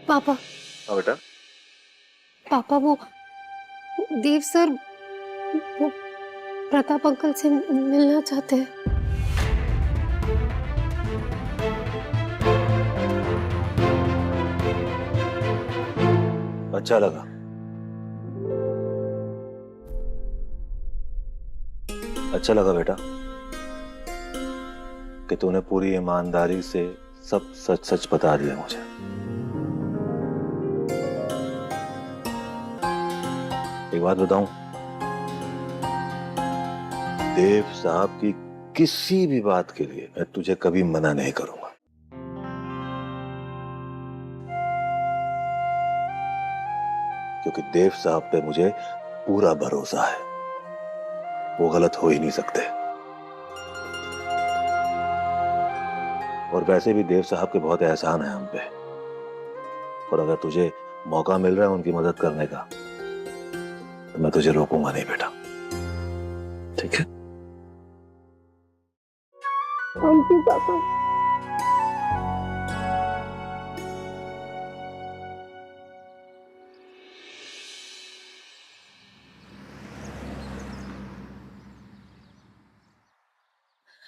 पापा। हाँ बेटा। पापा वो देव सर वो प्रताप अंकल से मिलना चाहते हैं। अच्छा लगा। अच्छा लगा बेटा कि तूने पूरी ईमानदारी से सब सच सच बता दिया मुझे। एक बात बताऊं, देव साहब की किसी भी बात के लिए मैं तुझे कभी मना नहीं करूंगा। क्योंकि देव साहब पे मुझे पूरा भरोसा है, वो गलत हो ही नहीं सकते। और वैसे भी देव साहब के बहुत एहसान है हम पे, और अगर तुझे मौका मिल रहा है उनकी मदद करने का तो मैं तुझे रोकूंगा नहीं बेटा, ठीक है? थैंक यू पापा।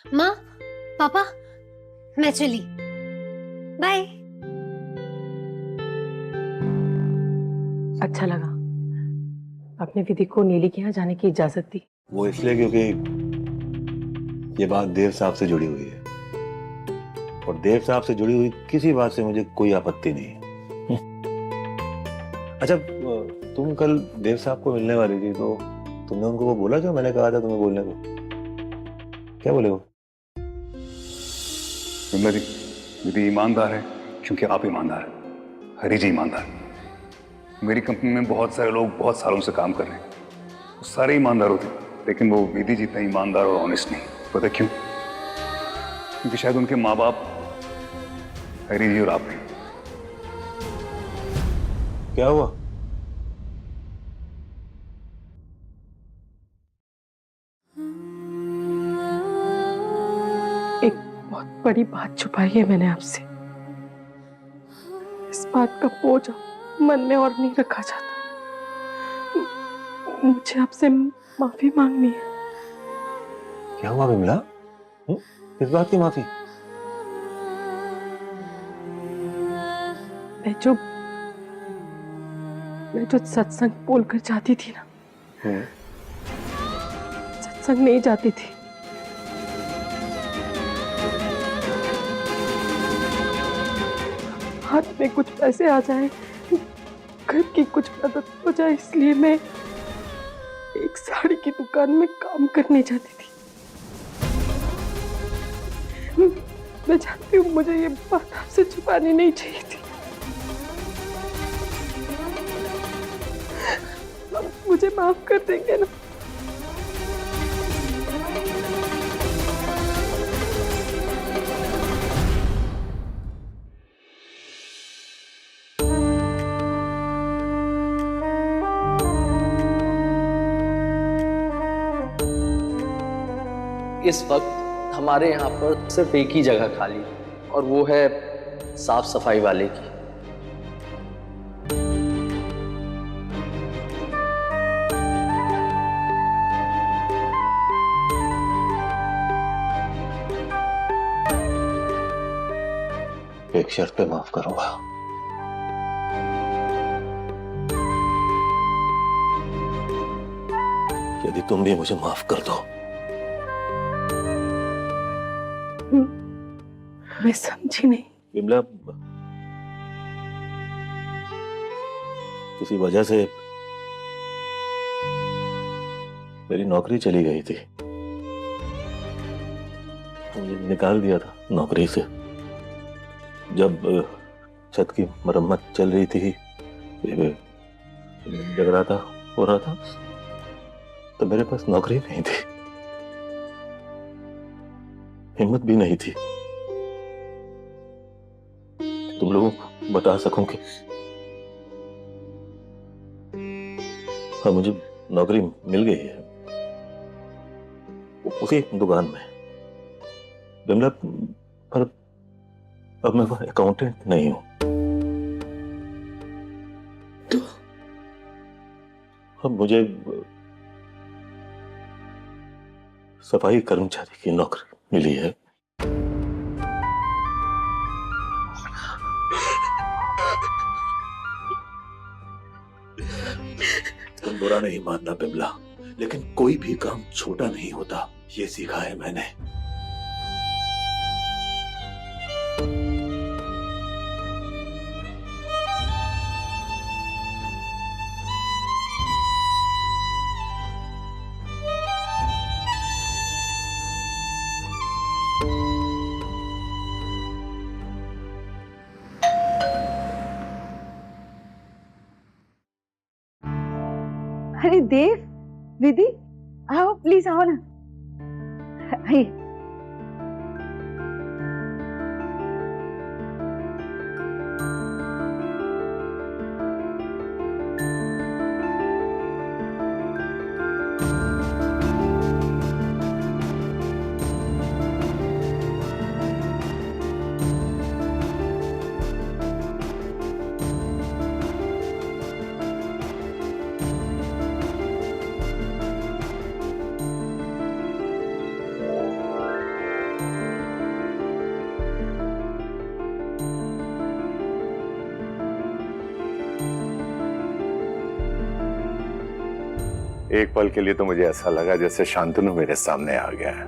माँ, पापा, मैं चली। बाय। अच्छा लगा आपने विधि को नीली के यहाँ जाने की इजाजत दी। वो इसलिए क्योंकि ये बात देव साहब से जुड़ी हुई है, और देव साहब से जुड़ी हुई किसी बात से मुझे कोई आपत्ति नहीं है। अच्छा, तुम कल देव साहब को मिलने वाली थी तो तुमने उनको वो बोला जो मैंने कहा था तुम्हें बोलने को? क्या बोले वो? विमला जी, विधि ईमानदार है क्योंकि आप ईमानदार हैं। हरी जी ईमानदार है। मेरी कंपनी में बहुत सारे लोग बहुत सालों से काम कर रहे हैं, वो सारे ईमानदार होते हैं, लेकिन वो विधि जी इतना ईमानदार और ऑनेस्ट नहीं। पता क्यों? क्योंकि शायद उनके माँ बाप हरी जी और आप हैं। क्या हुआ? एक बहुत बड़ी बात छुपाई है मैंने आपसे। इस बात का बोझ मन में और नहीं रखा जाता। मुझे आपसे माफी मांगनी है। क्या हुआ विमला? किस बात की माफी? मैं जो सत्संग बोलकर जाती थी ना, सत्संग नहीं जाती थी। हाथ में कुछ पैसे आ जाए, घर की कुछ मदद हो जाए, इसलिए मैं एक साड़ी की दुकान में काम करने जाती थी। मैं जानती हूँ मुझे ये बात आपसे छुपानी नहीं चाहिए थी। आप मुझे माफ कर देंगे ना? इस वक्त हमारे यहाँ पर सिर्फ एक ही जगह खाली है, और वो है साफ सफाई वाले की। एक शर्त पे माफ करूंगा। यदि तुम भी मुझे माफ कर दो। मैं समझी नहीं। विमला, किसी वजह से मेरी नौकरी चली गई थी, मुझे निकाल दिया था नौकरी से। जब छत की मरम्मत चल रही थी, जगराता हो रहा था, तो मेरे पास नौकरी नहीं थी, हिम्मत भी नहीं थी तुम लोगों को बता सकूं कि हाँ, मुझे नौकरी मिल गई है उसी दुकान में। विमला, पर अब मैं अकाउंटेंट नहीं हूं, अब मुझे सफाई कर्मचारी की नौकरी मिली है। तुम बुरा नहीं मानना बिमला, लेकिन कोई भी काम छोटा नहीं होता, ये सीखा है मैंने। अरे देव, विधि, आओ प्लीज आओ ना। आइए। एक पल के लिए तो मुझे ऐसा लगा जैसे शांतनु मेरे सामने आ गया है,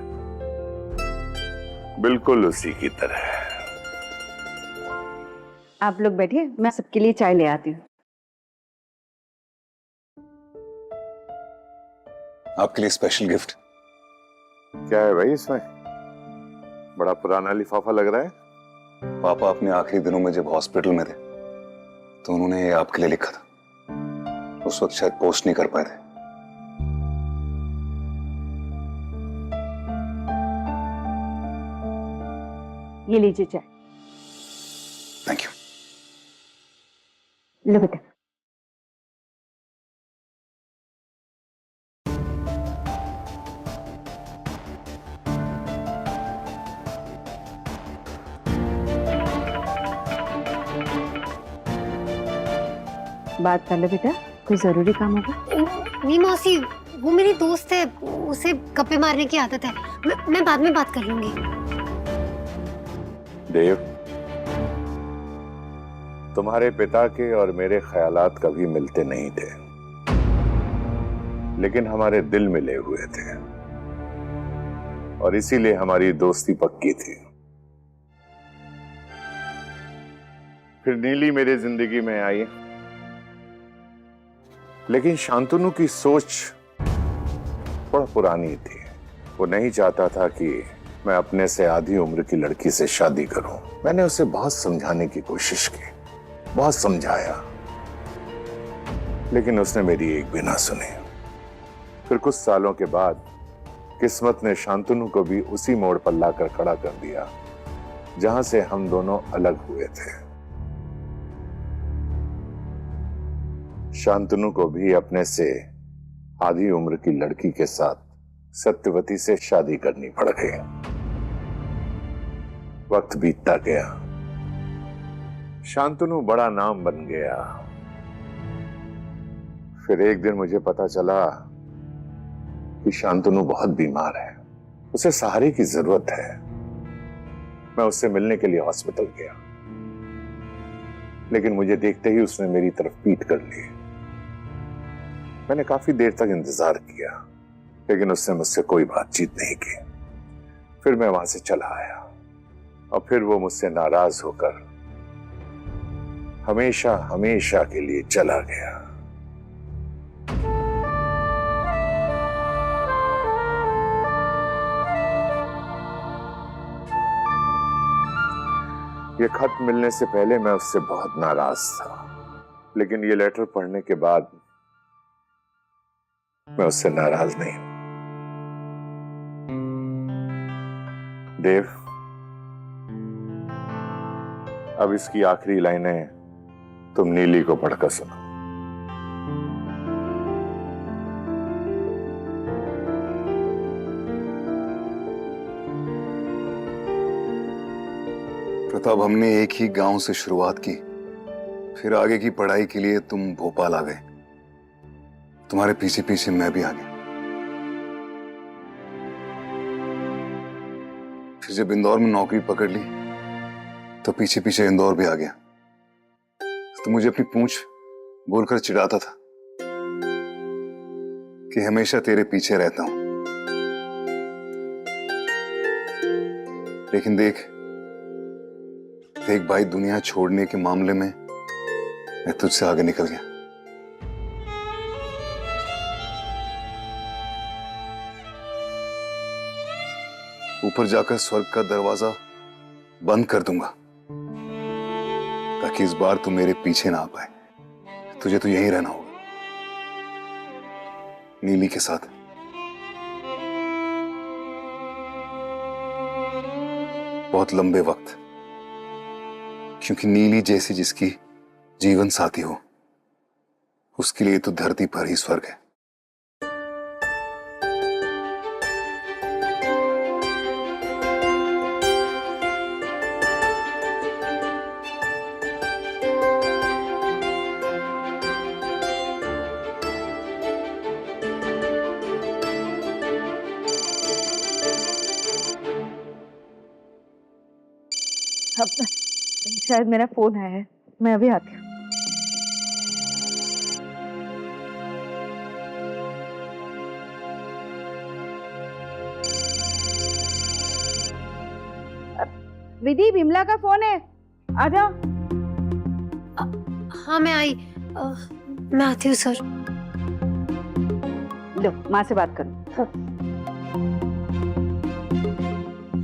बिल्कुल उसी की तरह। आप लोग बैठिए, मैं सबके लिए चाय ले आती हूँ। आपके लिए स्पेशल गिफ्ट। क्या है भाई इसमें? बड़ा पुराना लिफाफा लग रहा है। पापा अपने आखिरी दिनों में जब हॉस्पिटल में थे तो उन्होंने ये आपके लिए लिखा था। उस वक्त शायद पोस्ट नहीं कर पाए थे। ये लीजिए चाय। Thank you. लो बेटा। बात कर लो बेटा, कोई जरूरी काम होगा? नहीं मौसी, वो मेरी दोस्त है, उसे गप्पे मारने की आदत है। मैं बाद में बात कर लूंगी। देव, तुम्हारे पिता के और मेरे ख्यालात कभी मिलते नहीं थे, लेकिन हमारे दिल मिले हुए थे और इसीलिए हमारी दोस्ती पक्की थी। फिर नीली मेरे जिंदगी में आई, लेकिन शांतनु की सोच थोड़ा पुरानी थी। वो नहीं चाहता था कि मैं अपने से आधी उम्र की लड़की से शादी करूं। मैंने उसे बहुत समझाने की कोशिश की, बहुत समझाया, लेकिन उसने मेरी एक भी ना सुनी। फिर कुछ सालों के बाद किस्मत ने शांतनु को भी उसी मोड़ पर लाकर खड़ा कर दिया जहां से हम दोनों अलग हुए थे। शांतनु को भी अपने से आधी उम्र की लड़की के साथ सत्यवती से शादी करनी पड़ गई। वक्त बीतता गया, शांतनु बड़ा नाम बन गया। फिर एक दिन मुझे पता चला कि शांतनु बहुत बीमार है, उसे सहारे की जरूरत है। मैं उससे मिलने के लिए हॉस्पिटल गया, लेकिन मुझे देखते ही उसने मेरी तरफ पीठ कर ली। मैंने काफी देर तक इंतजार किया, लेकिन उसने मुझसे कोई बातचीत नहीं की। फिर मैं वहां से चला आया और फिर वो मुझसे नाराज होकर हमेशा हमेशा के लिए चला गया। ये खत मिलने से पहले मैं उससे बहुत नाराज था, लेकिन ये लेटर पढ़ने के बाद मैं उससे नाराज नहीं हूं। देव, अब इसकी आखिरी लाइनें तुम नीली को पढ़कर सुनो। प्रताप, हमने एक ही गांव से शुरुआत की, फिर आगे की पढ़ाई के लिए तुम भोपाल आ गए। तुम्हारे पीछे पीछे मैं भी आ गया। फिर जब इंदौर में नौकरी पकड़ ली तो पीछे पीछे इंदौर भी आ गया। तो मुझे अपनी पूंछ बोलकर चिढ़ाता था कि हमेशा तेरे पीछे रहता हूं। लेकिन देख भाई, दुनिया छोड़ने के मामले में मैं तुझसे आगे निकल गया। ऊपर जाकर स्वर्ग का दरवाजा बंद कर दूंगा ताकि इस बार तू मेरे पीछे ना आ पाए। तुझे तो यहीं रहना होगा नीली के साथ। बहुत लंबे वक्त, क्योंकि नीली जैसी जिसकी जीवन साथी हो उसके लिए तो धरती पर ही स्वर्ग है। अब शायद मेरा फोन आया है, मैं अभी आती हूँ। विधि, विमला का फोन है, आ जाओ। हाँ मैं आई। मैं आती हूँ सर। लो माँ से बात करो।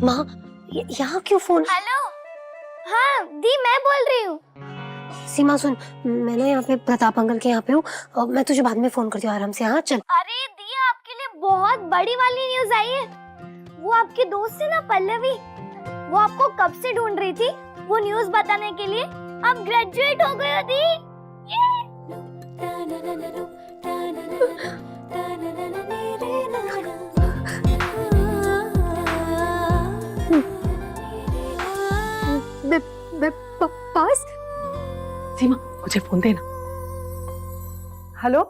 माँ यहाँ क्यों फोन? हेलो, हाँ दी मैं बोल रही हूँ। सीमा सुन, मैं ना यहाँ पे प्रताप अंकल के यहाँ पे हूँ और मैं तुझे बाद में फोन करती हूँ आराम से। हाँ चल। अरे दी, आपके लिए बहुत बड़ी वाली न्यूज आई है। वो आपकी दोस्त है ना पल्लवी, वो आपको कब से ढूंढ रही थी वो न्यूज बताने के लिए। आप ग्रेजुएट हो गए हो दी। मैं पास। सीमा मुझे फोन देना। हेलो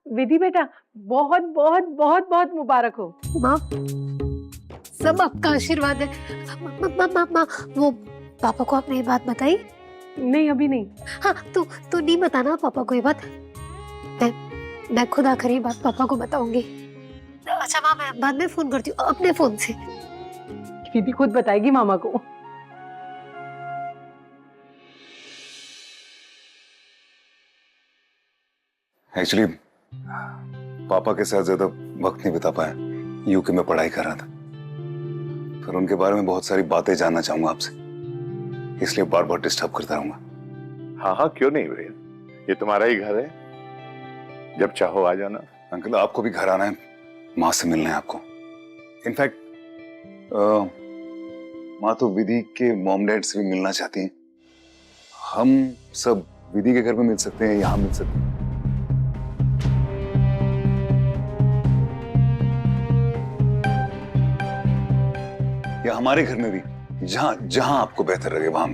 विधि बेटा, बहुत बहुत बहुत बहुत मुबारक हो। माँ सब आपका आशीर्वाद है। माँ वो पापा को आपने ये बात बताई? नहीं अभी नहीं। हाँ तो नहीं बताना पापा को ये बात। मैं खुद आकर ये बात पापा को बताऊंगी। अच्छा माँ, मैं बाद में फोन करती हूँ अपने फोन से। विधि खुद बताएगी मामा को। एक्चुअली पापा के साथ ज्यादा वक्त नहीं बिता पाया, यूके में पढ़ाई कर रहा था। फिर उनके बारे में बहुत सारी बातें जानना चाहूंगा आपसे, इसलिए बार बार डिस्टर्ब करता रहूंगा। हाँ हाँ क्यों नहीं वीरेन, ये तुम्हारा ही घर है, जब चाहो आ जाना। अंकल आपको भी घर आना है, माँ से मिलना है आपको। इनफैक्ट माँ तो विधि के मॉम डैड से भी मिलना चाहती हैं। हम सब विधि के घर में मिल सकते हैं, यहाँ मिल सकते हैं। या हमारे घर में भी, जहाँ जहाँ आपको बेहतर लगे वहां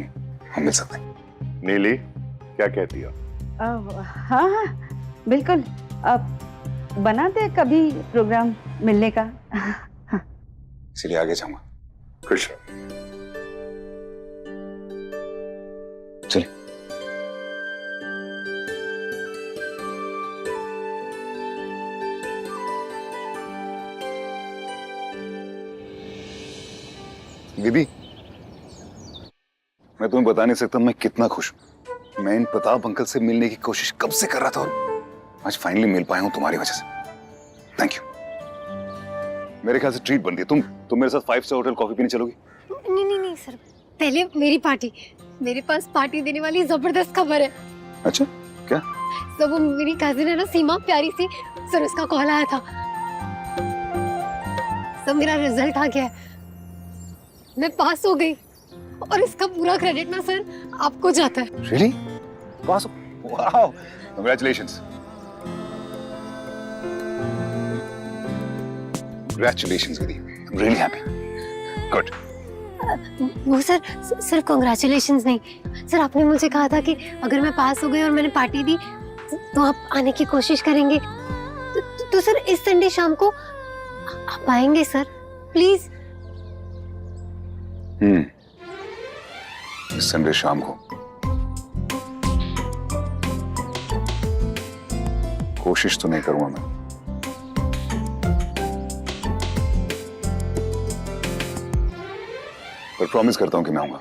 हम मिल सकते हैं। नीली क्या कहती हो? हाँ हाँ बिल्कुल, अब बनाते हैं कभी प्रोग्राम मिलने का। इसलिए आगे जाऊंगा। खुश रहो। चलिए। विधि, मैं तुम्हें बता नहीं सकता मैं कितना खुश हूं। मैं इन प्रताप अंकल से मिलने की कोशिश कब से कर रहा था और आज फाइनली मिल पाया हूं तुम्हारी वजह से। Thank you. मेरे ख्याल से ट्रीट बनती है। तुम मेरे साथ 5 स्टार होटल कॉफी पीने चलोगी? नहीं सर, पहले मेरी पार्टी। मेरे पास पार्टी देने वाली जबरदस्त खबर है। अच्छा क्या? सब वो मेरी कजिन है ना सीमा, प्यारी सी सर, उसका कॉल आया था। सब मेरा रिजल्ट आ गया है, मैं पास हो गई और इसका पूरा क्रेडिट ना सर आपको जाता है। Really? Pass? Wow, congratulations. Congratulations Vidhi, I'm really happy. Good. वो सर सिर्फ कॉन्ग्रेचुलेशंस नहीं सर, आपने मुझे कहा था कि अगर मैं पास हो गई और मैंने पार्टी दी तो आप आने की कोशिश करेंगे। तो सर इस संडे शाम को आप आएंगे सर, प्लीज। इस संडे शाम को कोशिश तो नहीं करूंगा मैं, पर प्रॉमिस करता हूं कि मैं आऊंगा।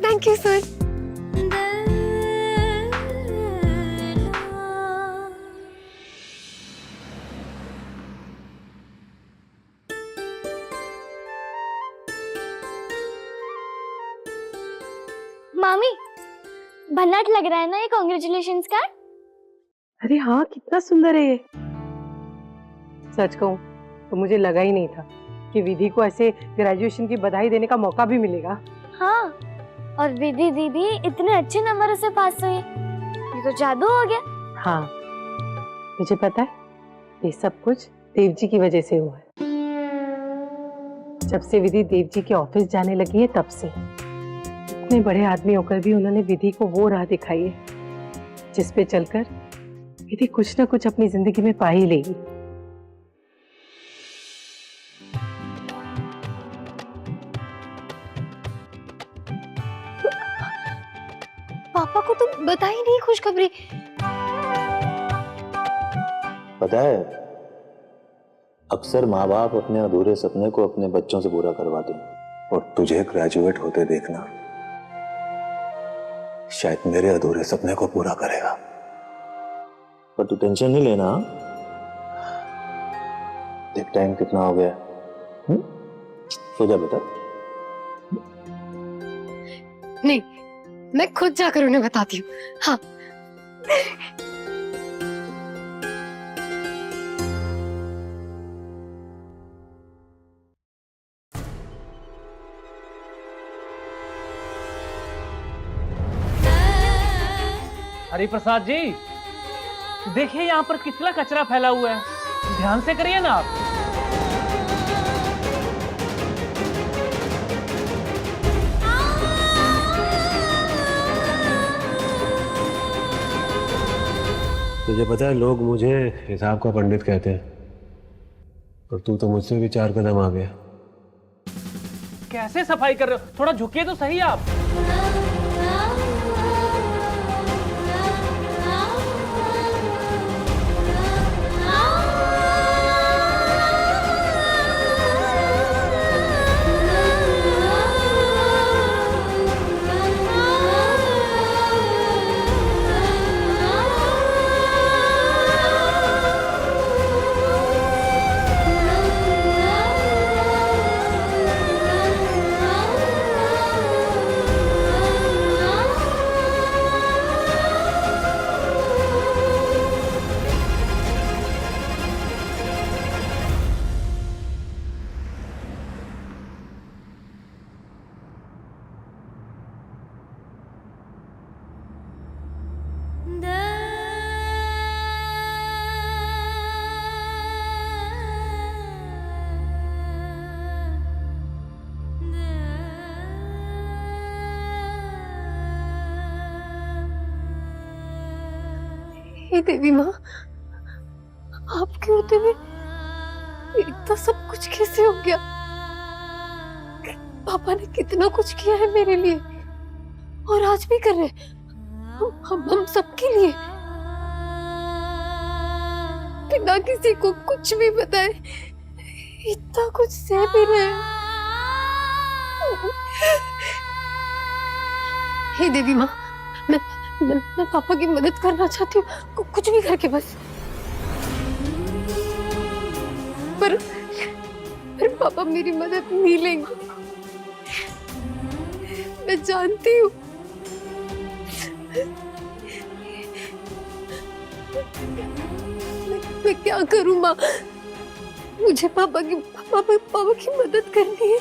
Thank you sir. मामी, भन्नाट लग रहा है ना ये कॉन्ग्रेचुलेशंस कार्ड? अरे हाँ, कितना सुंदर है ये। सच कहूं तो मुझे लगा ही नहीं था कि विधि को ऐसे ग्रेजुएशन की बधाई देने का मौका भी मिलेगा। हाँ, और विधि दीदी इतने अच्छे नंबरों से पास हुई, ये तो जादू हो गया। हाँ, मुझे पता है ये सब कुछ देव जी की वजह से हुआ है। जब से विधि देव जी के ऑफिस जाने लगी है तब से, इतने बड़े आदमी होकर भी उन्होंने विधि को वो राह दिखाई है जिस पे चलकर विधि कुछ ना कुछ अपनी जिंदगी में पा ही लेगी। पापा को तो बता ही नहीं खुशखबरी। पता है, अक्सर माँ बाप अपने अधूरे सपने को अपने बच्चों से पूरा करवाते हैं, और तुझे ग्रेजुएट होते देखना शायद मेरे अधूरे सपने को पूरा करेगा। पर तू टेंशन नहीं लेना। देख टाइम कितना हो गया। सो जा बेटा। नहीं, मैं खुद जाकर उन्हें बताती हूँ। हाँ। हरिप्रसाद जी, देखिए यहाँ पर कितना कचरा फैला हुआ है, ध्यान से करिए ना आप। तुझे पता है लोग मुझे हिसाब का पंडित कहते हैं, और तू तो मुझसे भी 4 कदम आ गया। कैसे सफाई कर रहे हो, थोड़ा झुकिए तो सही आप। हे देवी माँ, आपके होते हुए इतना सब कुछ कैसे हो गया? पापा ने कितना कुछ किया है मेरे लिए, और आज भी कर रहे हैं। हम सबके लिए, बिना किसी को कुछ भी बताए इतना कुछ सह भी रहे हैं। हे देवी माँ, मैं पापा की मदद करना चाहती हूँ, कुछ भी करके बस। पर पापा मेरी मदद नहीं लेंगे, मैं जानती हूँ। मैं क्या करूँ माँ, मुझे पापा की मदद करनी है।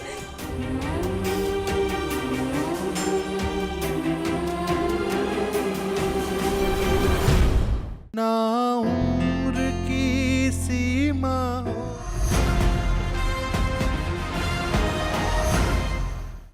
ना